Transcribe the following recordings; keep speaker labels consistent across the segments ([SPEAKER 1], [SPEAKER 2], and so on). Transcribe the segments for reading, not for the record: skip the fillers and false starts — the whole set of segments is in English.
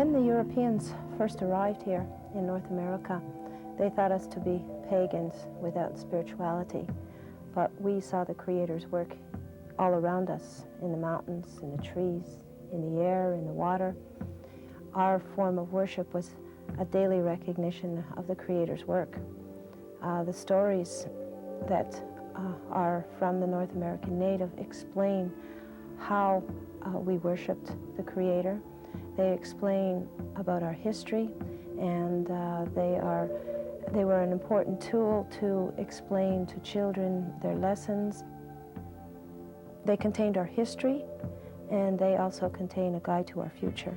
[SPEAKER 1] When the Europeans first arrived here in North America, they thought us to be pagans without spirituality, but we saw the Creator's work all around us, in the mountains, in the trees, in the air, in the water. Our form of worship was a daily recognition of the Creator's work. The stories that are from the North American native explain how we worshipped the Creator. They explain about our history, and they were an important tool to explain to children their lessons. They contained our history, and they also contain a guide to our future.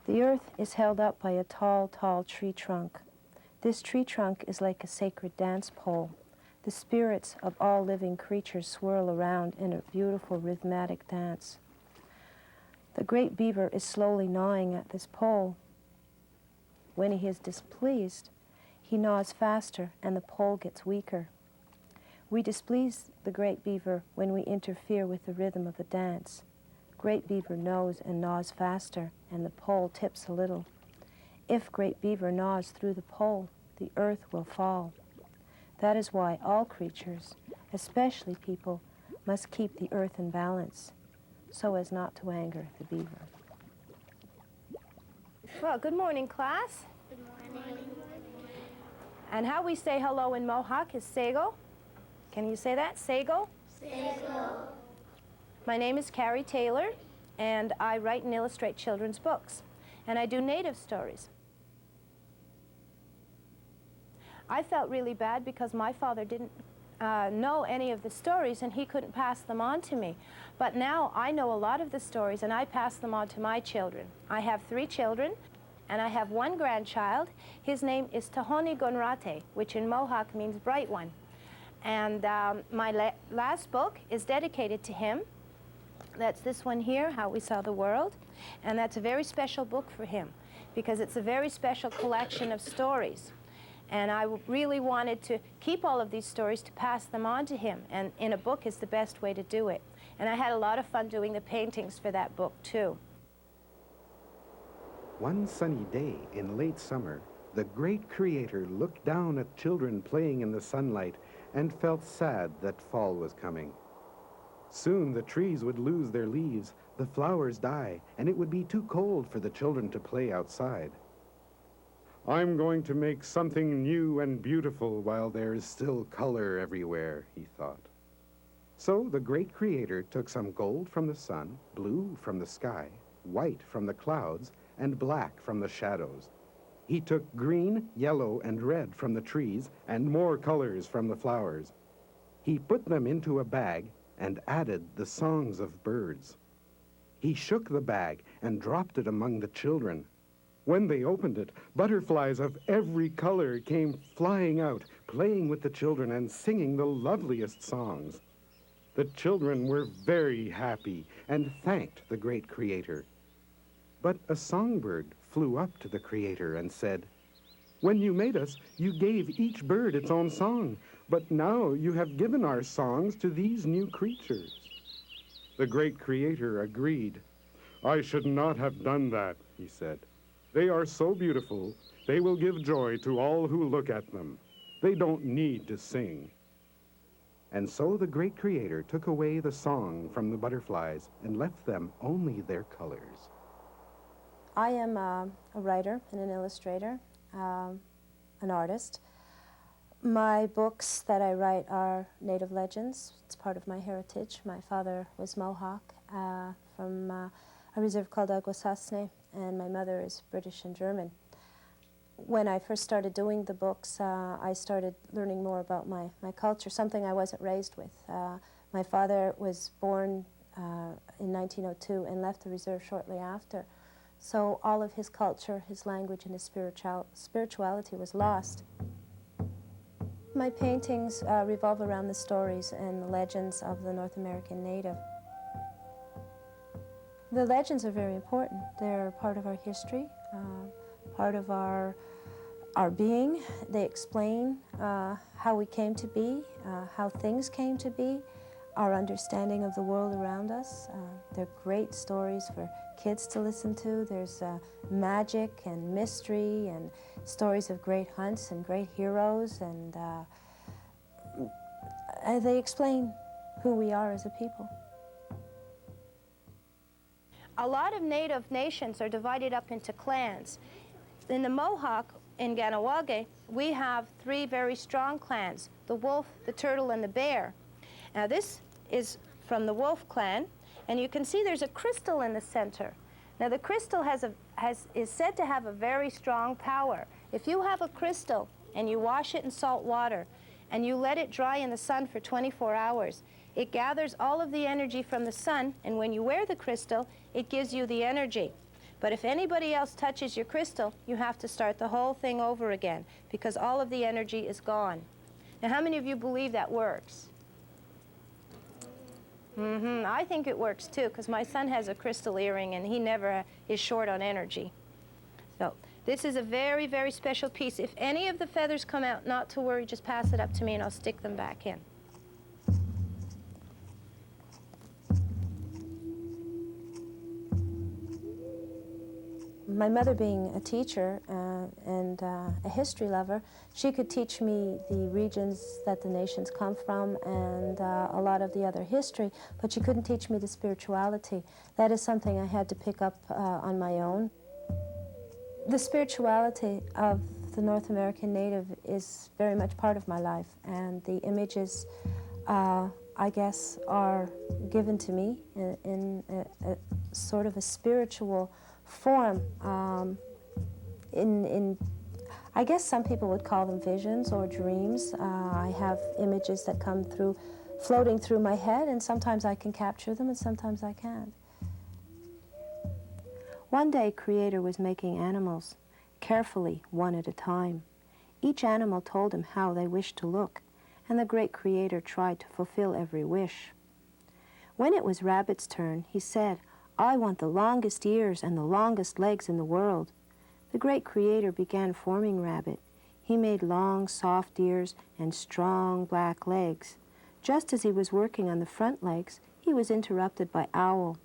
[SPEAKER 1] The earth is held up by a tall, tall tree trunk. This tree trunk is like a sacred dance pole. The spirits of all living creatures swirl around in a beautiful rhythmic dance. The great beaver is slowly gnawing at this pole. When he is displeased, he gnaws faster and the pole gets weaker. We displease the great beaver when we interfere with the rhythm of the dance. Great beaver gnaws and gnaws faster, and the pole tips a little. If great beaver gnaws through the pole, the earth will fall. That is why all creatures, especially people, must keep the earth in balance, so as not to anger the beaver. Well, good morning, class.
[SPEAKER 2] Good morning.
[SPEAKER 1] And how we say hello in Mohawk is Sego. Can you say that? Sego?
[SPEAKER 2] Sego.
[SPEAKER 1] My name is Carrie Taylor, and I write and illustrate children's books. And I do native stories. I felt really bad because my father didn't know any of the stories, and he couldn't pass them on to me. But now I know a lot of the stories, and I pass them on to my children. I have 3 children, and I have 1 grandchild. His name is Tahoni Gonrate, which in Mohawk means bright one. And my last book is dedicated to him. That's this one here, How We Saw the World. And that's a very special book for him, because it's a very special collection of stories. And I really wanted to keep all of these stories to pass them on to him. And in a book is the best way to do it. And I had a lot of fun doing the paintings for that book, too.
[SPEAKER 3] One sunny day in late summer, the great Creator looked down at children playing in the sunlight and felt sad that fall was coming. Soon the trees would lose their leaves, the flowers die, and it would be too cold for the children to play outside. I'm going to make something new and beautiful while there is still color everywhere, he thought. So the great Creator took some gold from the sun, blue from the sky, white from the clouds, and black from the shadows. He took green, yellow, and red from the trees, and more colors from the flowers. He put them into a bag and added the songs of birds. He shook the bag and dropped it among the children. When they opened it, butterflies of every color came flying out, playing with the children and singing the loveliest songs. The children were very happy and thanked the great Creator. But a songbird flew up to the Creator and said, "When you made us, you gave each bird its own song, but now you have given our songs to these new creatures." The great Creator agreed. "I should not have done that," he said. "They are so beautiful, they will give joy to all who look at them. They don't need to sing." And so the great Creator took away the song from the butterflies and left them only their colors.
[SPEAKER 1] I am a writer and an illustrator, an artist. My books that I write are native legends. It's part of my heritage. My father was Mohawk from a reserve called Aguasasne, and my mother is British and German. When I first started doing the books, I started learning more about my culture, something I wasn't raised with. My father was born in 1902 and left the reserve shortly after. So all of his culture, his language, and his spirituality was lost. My paintings revolve around the stories and the legends of the North American native. The legends are very important. They're part of our history, part of our our being. They explain how we came to be, how things came to be, our understanding of the world around us. They're great stories for kids to listen to. There's magic and mystery and stories of great hunts and great heroes, and they explain who we are as a people.
[SPEAKER 4] A lot of Native nations are divided up into clans. In the Mohawk, in Ganawage, we have 3 very strong clans: the wolf, the turtle, and the bear. Now this is from the wolf clan, and you can see there's a crystal in the center. Now the crystal is said to have a very strong power. If you have a crystal and you wash it in salt water and you let it dry in the sun for 24 hours, it gathers all of the energy from the sun, and when you wear the crystal, it gives you the energy. But if anybody else touches your crystal, you have to start the whole thing over again because all of the energy is gone. Now, how many of you believe that works? I think it works too, because my son has a crystal earring and he never is short on energy. So this is a very, very special piece. If any of the feathers come out, not to worry, just pass it up to me and I'll stick them back in.
[SPEAKER 1] My mother being a teacher and a history lover, she could teach me the regions that the nations come from and a lot of the other history, but she couldn't teach me the spirituality. That is something I had to pick up on my own. The spirituality of the North American Native is very much part of my life, and the images, I guess, are given to me in a sort of a spiritual form. I guess some people would call them visions or dreams. I have images that come through, floating through my head, and sometimes I can capture them and sometimes I can't. One day, Creator was making animals, carefully, one at a time. Each animal told him how they wished to look, and the great Creator tried to fulfill every wish. When it was Rabbit's turn, he said, "I want the longest ears and the longest legs in the world." The great Creator began forming Rabbit. He made long, soft ears and strong, black legs. Just as he was working on the front legs, he was interrupted by Owl,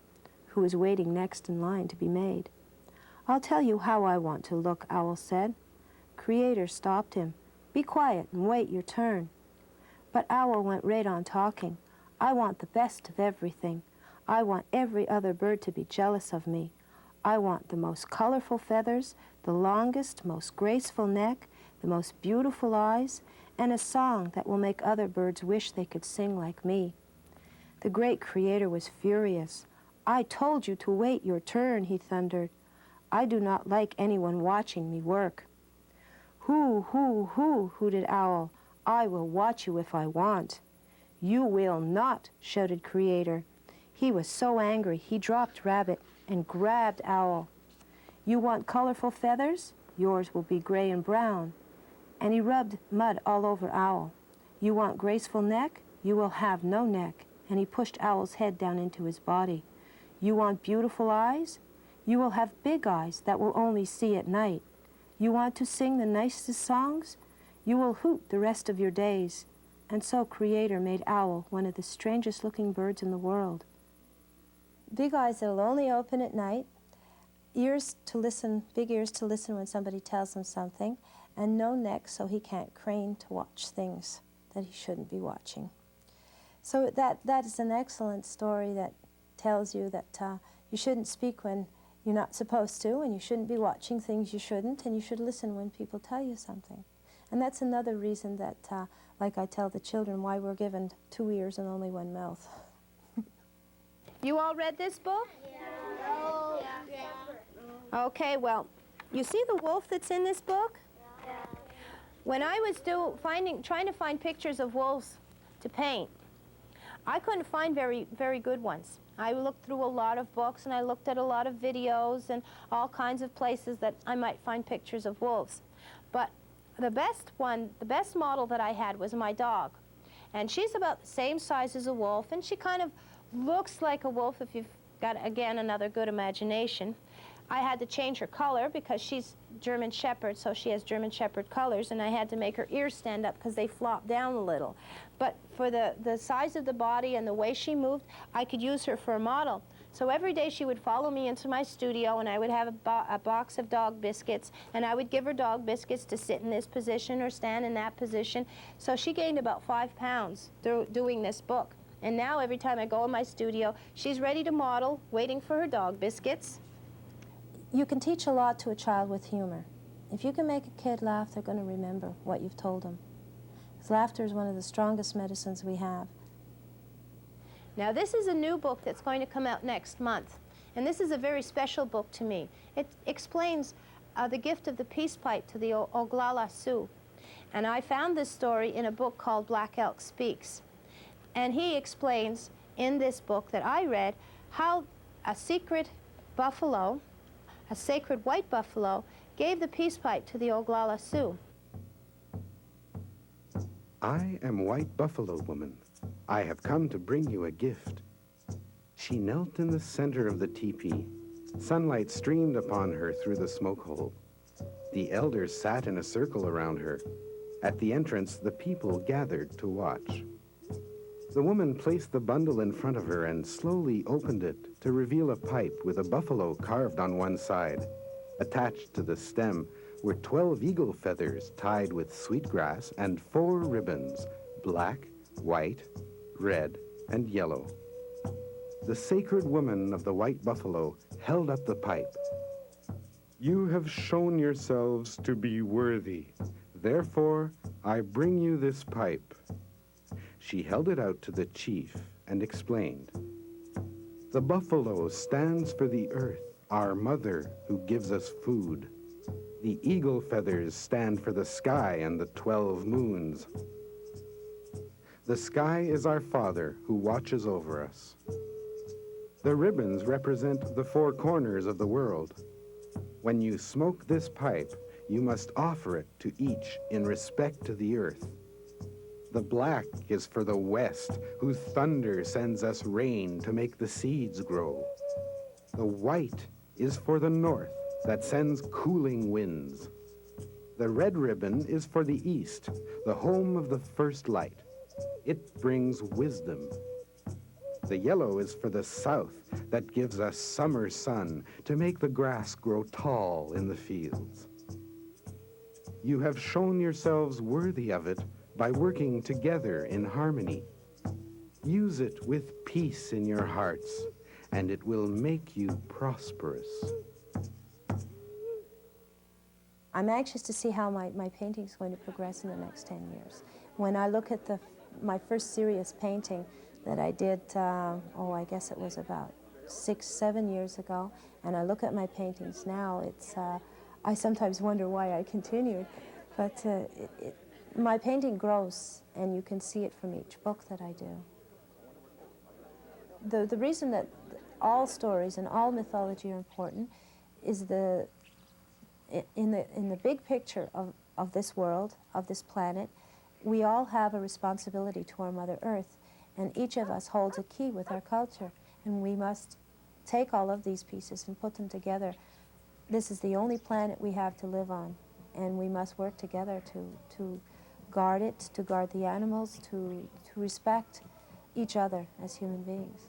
[SPEAKER 1] who was waiting next in line to be made. "I'll tell you how I want to look," Owl said. Creator stopped him. "Be quiet and wait your turn." But Owl went right on talking. "I want the best of everything. I want every other bird to be jealous of me. I want the most colorful feathers, the longest, most graceful neck, the most beautiful eyes, and a song that will make other birds wish they could sing like me." The great Creator was furious. "I told you to wait your turn," he thundered. "I do not like anyone watching me work." "Hoo, hoo, hoo," hooted Owl. "I will watch you if I want." "You will not," shouted Creator. He was so angry he dropped Rabbit and grabbed Owl. "You want colorful feathers? Yours will be gray and brown." And he rubbed mud all over Owl. "You want graceful neck? You will have no neck." And he pushed Owl's head down into his body. "You want beautiful eyes? You will have big eyes that will only see at night. You want to sing the nicest songs? You will hoot the rest of your days." And so Creator made Owl one of the strangest looking birds in the world. Big eyes that will only open at night, ears to listen, big ears to listen when somebody tells him something, and no neck so he can't crane to watch things that he shouldn't be watching. So that is an excellent story that tells you that you shouldn't speak when you're not supposed to, and you shouldn't be watching things you shouldn't, and you should listen when people tell you something. And that's another reason that, like I tell the children, why we're given 2 ears and only 1 mouth.
[SPEAKER 4] You all read this book?
[SPEAKER 2] Yeah.
[SPEAKER 4] Okay, well, you see the wolf that's in this book?
[SPEAKER 2] Yeah.
[SPEAKER 4] When I was trying to find pictures of wolves to paint, I couldn't find very good ones. I looked through a lot of books and I looked at a lot of videos and all kinds of places that I might find pictures of wolves. But the best model that I had was my dog. And she's about the same size as a wolf, and she kind of looks like a wolf if you've got, again, another good imagination. I had to change her color because she's German Shepherd, so she has German Shepherd colors, and I had to make her ears stand up because they flop down a little. But for the size of the body and the way she moved, I could use her for a model. So every day she would follow me into my studio, and I would have a box of dog biscuits, and I would give her dog biscuits to sit in this position or stand in that position. So she gained about 5 pounds doing this book. And now every time I go in my studio, she's ready to model, waiting for her dog biscuits. You can teach a lot to a child with humor. If you can make a kid laugh, they're going to remember what you've told them. Laughter is one of the strongest medicines we have. Now, this is a new book that's going to come out next month, and this is a very special book to me. It explains the gift of the peace pipe to the Oglala Sioux. And I found this story in a book called Black Elk Speaks. And he explains in this book that I read how a secret buffalo, a sacred white buffalo, gave the peace pipe to the Oglala Sioux.
[SPEAKER 3] I am White Buffalo Woman. I have come to bring you a gift. She knelt in the center of the teepee. Sunlight streamed upon her through the smoke hole. The elders sat in a circle around her. At the entrance, the people gathered to watch. The woman placed the bundle in front of her and slowly opened it to reveal a pipe with a buffalo carved on one side. Attached to the stem were 12 eagle feathers tied with sweetgrass and 4 ribbons, black, white, red, and yellow. The sacred woman of the white buffalo held up the pipe. You have shown yourselves to be worthy. Therefore, I bring you this pipe. She held it out to the chief and explained. The buffalo stands for the earth, our mother who gives us food. The eagle feathers stand for the sky and the 12 moons. The sky is our father who watches over us. The ribbons represent the 4 corners of the world. When you smoke this pipe, you must offer it to each in respect to the earth. The black is for the west, whose thunder sends us rain to make the seeds grow. The white is for the north, that sends cooling winds. The red ribbon is for the east, the home of the first light. It brings wisdom. The yellow is for the south, that gives us summer sun to make the grass grow tall in the fields. You have shown yourselves worthy of it by working together in harmony. Use it with peace in your hearts, and it will make you prosperous.
[SPEAKER 1] I'm anxious to see how my painting is going to progress in the next 10 years. When I look at my first serious painting that I did, I guess it was about 6-7 years ago, and I look at my paintings now, I sometimes wonder why I continued, but my painting grows, and you can see it from each book that I do. The reason that all stories and all mythology are important is in the big picture of this world, of this planet, we all have a responsibility to our Mother Earth, and each of us holds a key with our culture, and we must take all of these pieces and put them together. This is the only planet we have to live on, and we must work together to guard it, to guard the animals, to respect each other as human beings.